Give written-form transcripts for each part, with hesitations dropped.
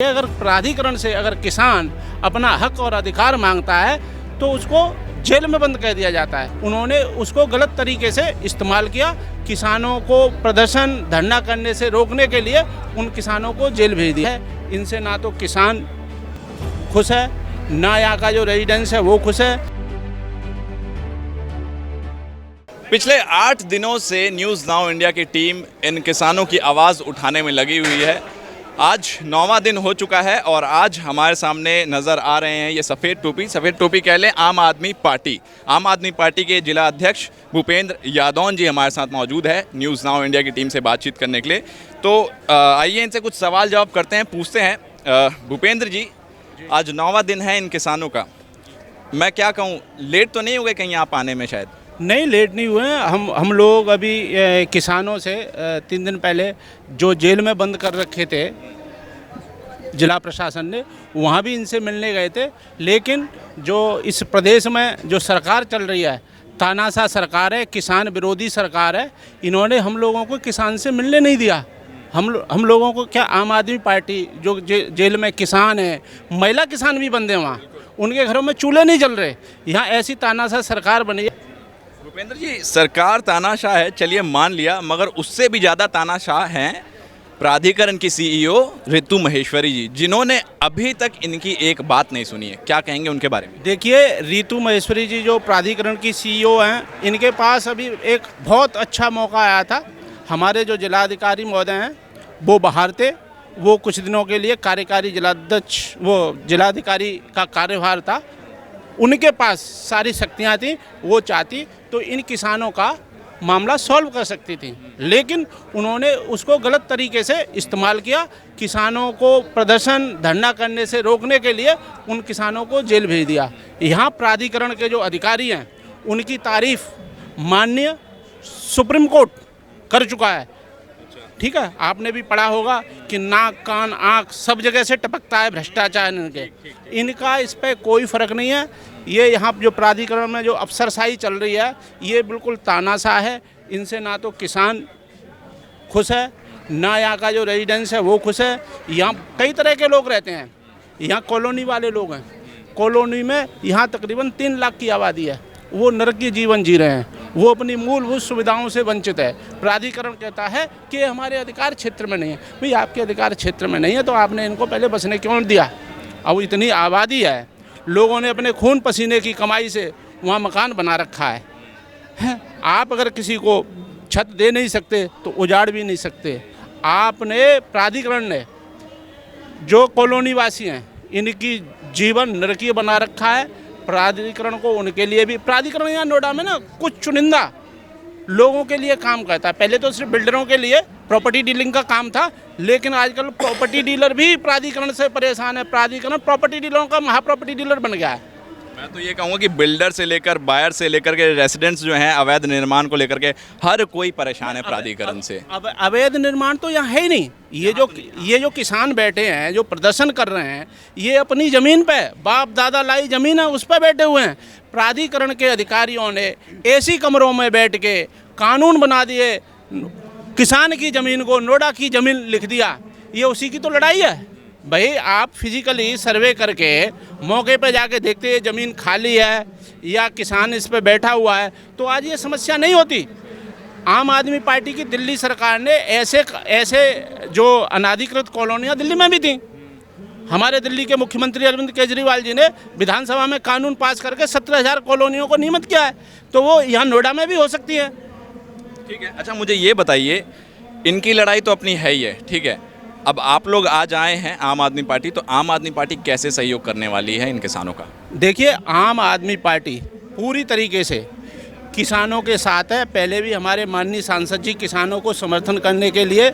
अगर प्राधिकरण से अगर किसान अपना हक और अधिकार मांगता है तो उसको जेल में बंद कर दिया जाता है। उन्होंने उसको गलत तरीके से इस्तेमाल किया। किसानों को प्रदर्शन धरना करने से रोकने के लिए उन किसानों को जेल भेज दिया है। इनसे ना तो किसान खुश है, ना यहाँ का जो रेजिडेंस है वो खुश है। पिछले 8 दिनों से न्यूज़ नाउ इंडिया की टीम इन किसानों की आवाज़ उठाने में लगी हुई है। आज 9वां दिन हो चुका है और आज हमारे सामने नज़र आ रहे हैं ये सफ़ेद टोपी कह लें आम आदमी पार्टी के जिला अध्यक्ष भूपेंद्र यादव जी हमारे साथ मौजूद है न्यूज़ नाउ इंडिया की टीम से बातचीत करने के लिए। तो आइए इनसे कुछ सवाल जवाब करते हैं, पूछते हैं। भूपेंद्र जी, आज 9वां दिन है इन किसानों का। मैं क्या कहूँ, लेट तो नहीं हो गए कहीं आप आने में? शायद नहीं, लेट नहीं हुए हैं। हम लोग अभी किसानों से 3 दिन पहले जो जेल में बंद कर रखे थे जिला प्रशासन ने, वहाँ भी इनसे मिलने गए थे। लेकिन जो इस प्रदेश में जो सरकार चल रही है, तानाशाह सरकार है, किसान विरोधी सरकार है, इन्होंने हम लोगों को किसान से मिलने नहीं दिया। हम लोगों को क्या, आम आदमी पार्टी जो जेल में किसान है, महिला किसान भी बंद हैं वहाँ, उनके घरों में चूल्हे नहीं जल रहे। यहाँ ऐसी तानाशाह सरकार बनी है। भूपेंद्र जी, सरकार तानाशाह है, चलिए मान लिया, मगर उससे भी ज़्यादा तानाशाह हैं प्राधिकरण की सीईओ ऋतु महेश्वरी जी, जिन्होंने अभी तक इनकी एक बात नहीं सुनी है। क्या कहेंगे उनके बारे में? देखिए, ऋतु महेश्वरी जी जो प्राधिकरण की सीईओ हैं, इनके पास अभी एक बहुत अच्छा मौका आया था। हमारे जो जिलाधिकारी महोदय हैं वो बाहर थे, वो कुछ दिनों के लिए कार्यकारी जिलाध्यक्ष, वो जिलाधिकारी का कार्यभार था, उनके पास सारी शक्तियाँ थीं। वो चाहती तो इन किसानों का मामला सॉल्व कर सकती थी, लेकिन उन्होंने उसको गलत तरीके से इस्तेमाल किया। किसानों को प्रदर्शन धरना करने से रोकने के लिए उन किसानों को जेल भेज दिया। यहाँ प्राधिकरण के जो अधिकारी हैं उनकी तारीफ माननीय सुप्रीम कोर्ट कर चुका है। ठीक है, आपने भी पढ़ा होगा कि नाक कान आँख सब जगह से टपकता है भ्रष्टाचार इनका इस पर कोई फ़र्क नहीं है। ये यहाँ जो प्राधिकरण में जो अफसरशाही चल रही है, ये बिल्कुल तानाशाह है। इनसे ना तो किसान खुश है, ना यहाँ का जो रेजिडेंस है वो खुश है। यहाँ कई तरह के लोग रहते हैं। यहाँ कॉलोनी वाले लोग हैं, कॉलोनी में यहाँ तकरीबन 3 लाख की आबादी है। वो नरकीय जीवन जी रहे हैं, वो अपनी मूलभूत सुविधाओं से वंचित है। प्राधिकरण कहता है कि हमारे अधिकार क्षेत्र में नहीं है। भाई, आपके अधिकार क्षेत्र में नहीं है तो आपने इनको पहले बसने क्यों दिया? अब इतनी आबादी है, लोगों ने अपने खून पसीने की कमाई से वहाँ मकान बना रखा है। आप अगर किसी को छत दे नहीं सकते तो उजाड़ भी नहीं सकते। आपने प्राधिकरण ने जो कॉलोनी वासी हैं इनकी जीवन नरकीय बना रखा है। प्राधिकरण को उनके लिए भी, प्राधिकरण यहाँ नोएडा में ना कुछ चुनिंदा लोगों के लिए काम करता है। पहले तो सिर्फ बिल्डरों के लिए प्रॉपर्टी डीलिंग का काम था, लेकिन आजकल प्रॉपर्टी डीलर भी प्राधिकरण से परेशान है। प्राधिकरण प्रॉपर्टी डीलरों का महाप्रॉपर्टी डीलर बन गया है। मैं तो ये कहूँगा कि बिल्डर से लेकर बायर से लेकर के रेसिडेंट्स जो हैं अवैध निर्माण को लेकर के हर कोई परेशान है प्राधिकरण से। अब अवैध निर्माण तो यहाँ है ही नहीं। ये जो किसान बैठे हैं, जो प्रदर्शन कर रहे हैं, ये अपनी ज़मीन पे बाप दादा लाई ज़मीन है, उस पर बैठे हुए हैं। प्राधिकरण के अधिकारियों ने एसी कमरों में बैठ के कानून बना दिए, किसान की ज़मीन को नोएडा की ज़मीन लिख दिया। ये उसी की तो लड़ाई है। भाई, आप फिजिकली सर्वे करके मौके पे जाके देखते हैं ज़मीन खाली है या किसान इस पे बैठा हुआ है, तो आज ये समस्या नहीं होती। आम आदमी पार्टी की दिल्ली सरकार ने ऐसे जो अनाधिकृत कॉलोनियाँ दिल्ली में भी थी। हमारे दिल्ली के मुख्यमंत्री अरविंद केजरीवाल जी ने विधानसभा में कानून पास करके 17,000 कॉलोनियों को नियमित किया है, तो वो यहाँ नोएडा में भी हो सकती है। ठीक है, अच्छा मुझे ये बताइए, इनकी लड़ाई तो अपनी है ही है, ठीक है, अब आप लोग आज आए हैं आम आदमी पार्टी, तो आम आदमी पार्टी कैसे सहयोग करने वाली है इन किसानों का? देखिए, आम आदमी पार्टी पूरी तरीके से किसानों के साथ है। पहले भी हमारे माननीय सांसद जी किसानों को समर्थन करने के लिए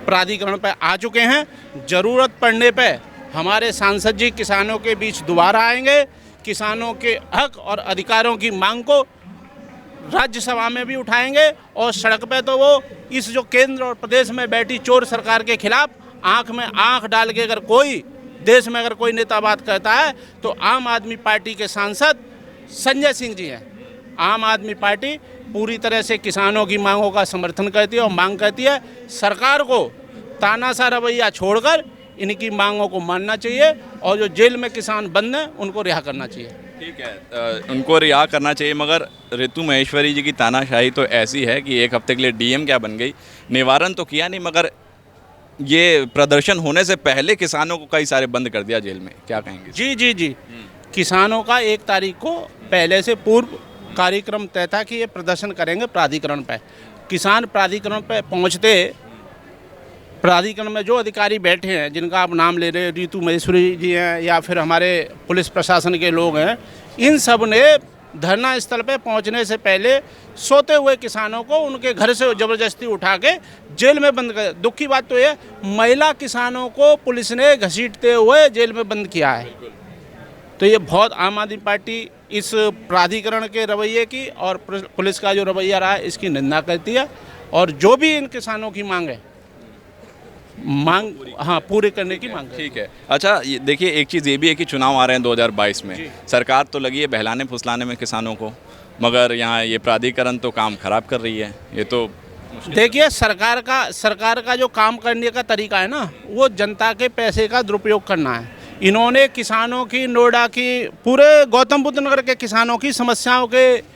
प्राधिकरण पर आ चुके हैं। ज़रूरत पड़ने पर हमारे सांसद जी किसानों के बीच दोबारा आएंगे। किसानों के हक और अधिकारों की मांग को राज्यसभा में भी उठाएंगे, और सड़क पे तो वो इस जो केंद्र और प्रदेश में बैठी चोर सरकार के खिलाफ आंख में आंख डाल के अगर कोई देश में अगर कोई नेता बात करता है तो आम आदमी पार्टी के सांसद संजय सिंह जी हैं। आम आदमी पार्टी पूरी तरह से किसानों की मांगों का समर्थन करती है और मांग करती है सरकार को तानाशाह रवैया छोड़कर इनकी मांगों को मानना चाहिए और जो जेल में किसान बंद हैं उनको रिहा करना चाहिए। ठीक है, उनको रिहा करना चाहिए, मगर ऋतु महेश्वरी जी की तानाशाही तो ऐसी है कि एक हफ्ते के लिए डीएम क्या बन गई, निवारण तो किया नहीं, मगर ये प्रदर्शन होने से पहले किसानों को कई सारे बंद कर दिया जेल में, क्या कहेंगे? जी जी जी, किसानों का 1 तारीख को पहले से पूर्व कार्यक्रम तय था कि ये प्रदर्शन करेंगे प्राधिकरण पे। किसान प्राधिकरण पे पहुंचते, प्राधिकरण में जो अधिकारी बैठे हैं जिनका आप नाम ले रहे हैं, ऋतु महेश्वरी जी हैं या फिर हमारे पुलिस प्रशासन के लोग हैं, इन सब ने धरना स्थल पे पहुंचने से पहले सोते हुए किसानों को उनके घर से ज़बरदस्ती उठा के जेल में बंद कर। दुख की बात तो ये, महिला किसानों को पुलिस ने घसीटते हुए जेल में बंद किया है। तो ये बहुत आम आदमी पार्टी इस प्राधिकरण के रवैये की और पुलिस का जो रवैया रहा है इसकी निंदा करती है, और जो भी इन किसानों की मांग है, हाँ, पूरे करने की मांग है। ठीक है। अच्छा, ये देखिए, एक चीज़ ये भी है कि चुनाव आ रहे हैं 2022 में, सरकार तो लगी है बहलाने फुसलाने में किसानों को, मगर यहाँ ये प्राधिकरण तो काम खराब कर रही है। ये तो देखिए, सरकार का जो काम करने का तरीका है ना, वो जनता के पैसे का दुरुपयोग करना है। इन्होंने किसानों की, नोएडा की, पूरे गौतम बुद्ध नगर के किसानों की समस्याओं के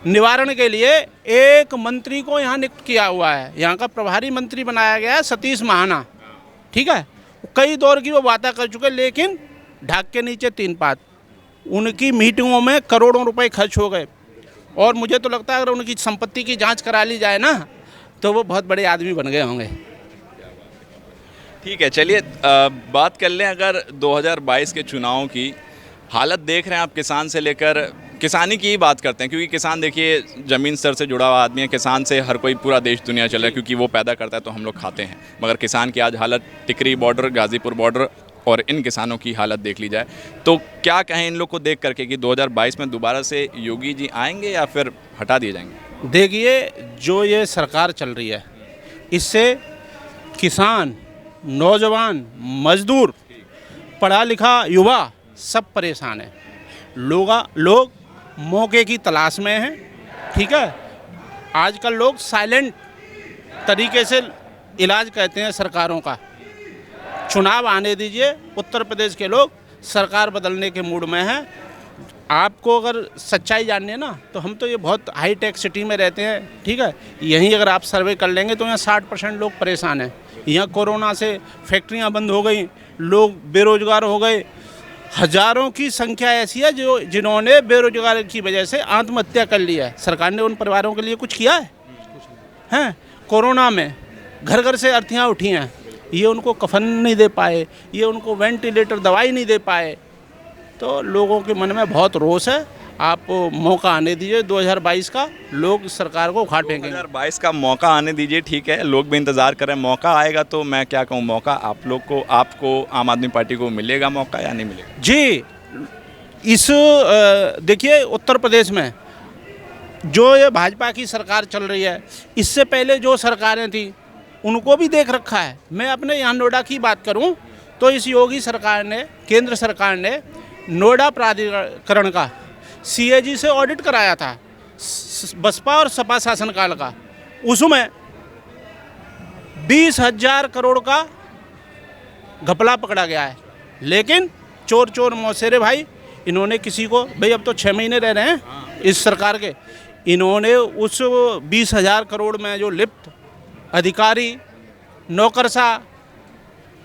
निवारण के लिए एक मंत्री को यहाँ नियुक्त किया हुआ है। यहाँ का प्रभारी मंत्री बनाया गया है सतीश महाना, ठीक है। कई दौर की वो बातें कर चुके, लेकिन ढाक के नीचे 3 पात। उनकी मीटिंगों में करोड़ों रुपए खर्च हो गए, और मुझे तो लगता है अगर उनकी संपत्ति की जांच करा ली जाए ना, तो वो बहुत बड़े आदमी बन गए होंगे। ठीक है, चलिए बात कर लें अगर 2022 के चुनाव की हालत देख रहे हैं आप, किसान से लेकर, किसानी की ही बात करते हैं, क्योंकि किसान देखिए ज़मीन स्तर से जुड़ा हुआ आदमी है। किसान से हर कोई, पूरा देश दुनिया चल रहा है, क्योंकि वो पैदा करता है तो हम लोग खाते हैं। मगर किसान की आज हालत, टिकरी बॉर्डर, गाज़ीपुर बॉर्डर और इन किसानों की हालत देख ली जाए तो क्या कहें इन लोग को देख करके कि 2022 में दोबारा से योगी जी आएंगे या फिर हटा दिए जाएंगे? देखिए, जो ये सरकार चल रही है, इससे किसान, नौजवान, मजदूर, पढ़ा लिखा युवा सब परेशान है। लोग मौके की तलाश में हैं, ठीक है। आजकल लोग साइलेंट तरीके से इलाज करते हैं सरकारों का। चुनाव आने दीजिए, उत्तर प्रदेश के लोग सरकार बदलने के मूड में हैं। आपको अगर सच्चाई जाननी है ना, तो हम तो ये बहुत हाई टेक सिटी में रहते हैं, ठीक है। यहीं अगर आप सर्वे कर लेंगे तो यहाँ 60% लोग परेशान हैं। यहाँ कोरोना से फैक्ट्रियाँ बंद हो गई, लोग बेरोजगार हो गए। हजारों की संख्या ऐसी है जिन्होंने बेरोजगारी की वजह से आत्महत्या कर ली है। सरकार ने उन परिवारों के लिए कुछ किया है? हैं? कोरोना में घर घर से अर्थियाँ उठी हैं, ये उनको कफन नहीं दे पाए, ये उनको वेंटिलेटर दवाई नहीं दे पाए। तो लोगों के मन में बहुत रोष है। आप मौका आने दीजिए 2022 का, लोग सरकार को उखाड़ फेंकेंगे। 2022 का मौका आने दीजिए, ठीक है, लोग भी इंतज़ार कर रहे हैं। मौका आएगा तो मैं क्या कहूँ, मौका आप लोग को, आपको, आम आदमी पार्टी को मिलेगा मौका या नहीं मिलेगा? जी, देखिए, उत्तर प्रदेश में जो ये भाजपा की सरकार चल रही है, इससे पहले जो सरकारें थी उनको भी देख रखा है। मैं अपने यहाँ नोएडा की बात करूँ तो इस योगी सरकार ने, केंद्र सरकार ने नोएडा प्राधिकरण का CAG से ऑडिट कराया था, बसपा और सपा शासनकाल का। उसमें 20,000 करोड़ का घपला पकड़ा गया है। लेकिन चोर मौसेरे भाई, इन्होंने किसी को, भाई अब तो 6 महीने रह रहे हैं इस सरकार के, इन्होंने उस 20,000 करोड़ में जो लिप्त अधिकारी, नौकरशाह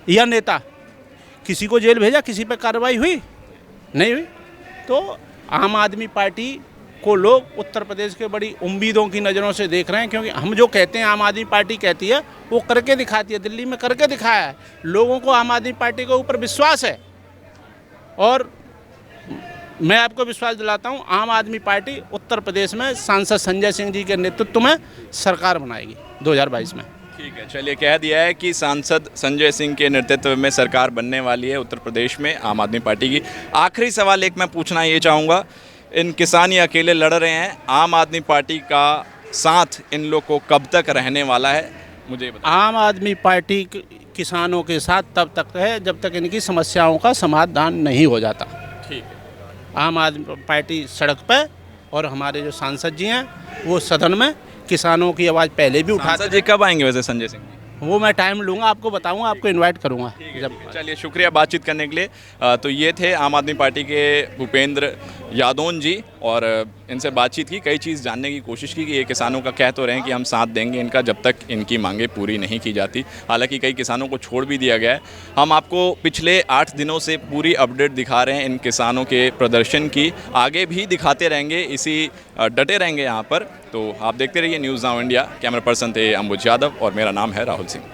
या नेता, किसी को जेल भेजा? किसी पे कार्रवाई हुई? नहीं हुई। तो आम आदमी पार्टी को लोग उत्तर प्रदेश के बड़ी उम्मीदों की नज़रों से देख रहे हैं, क्योंकि हम जो कहते हैं, आम आदमी पार्टी कहती है, वो करके दिखाती है। दिल्ली में करके दिखाया है। लोगों को आम आदमी पार्टी के ऊपर विश्वास है, और मैं आपको विश्वास दिलाता हूँ, आम आदमी पार्टी उत्तर प्रदेश में सांसद संजय सिंह जी के नेतृत्व में सरकार बनाएगी 2022 में। ठीक है, चलिए, कह दिया है कि सांसद संजय सिंह के नेतृत्व में सरकार बनने वाली है उत्तर प्रदेश में आम आदमी पार्टी की। आखिरी सवाल एक मैं पूछना ये चाहूँगा, इन किसान ये अकेले लड़ रहे हैं, आम आदमी पार्टी का साथ इन लोग को कब तक रहने वाला है, मुझे बताइए। आम आदमी पार्टी किसानों के साथ तब तक है जब तक इनकी समस्याओं का समाधान नहीं हो जाता। ठीक है, आम आदमी पार्टी सड़क पर, और हमारे जो सांसद जी हैं वो सदन में किसानों की आवाज़ पहले भी उठाते। सांसद जी कब आएंगे वैसे संजय सिंह? वो मैं टाइम लूँगा, आपको बताऊँगा, आपको इनवाइट करूँगा जब। चलिए, शुक्रिया बातचीत करने के लिए। तो ये थे आम आदमी पार्टी के भूपेंद्र यादव जी, और इनसे बातचीत की, कई चीज़ जानने की कोशिश की कि ये किसानों का कह तो रहे हैं कि हम साथ देंगे इनका जब तक इनकी मांगें पूरी नहीं की जाती। हालांकि कई किसानों को छोड़ भी दिया गया है। हम आपको पिछले 8 दिनों से पूरी अपडेट दिखा रहे हैं इन किसानों के प्रदर्शन की, आगे भी दिखाते रहेंगे, इसी डटे रहेंगे यहाँ पर। तो आप देखते रहिए news now India. Camera person थे अंबुज यादव और मेरा नाम है राहुल सिंह।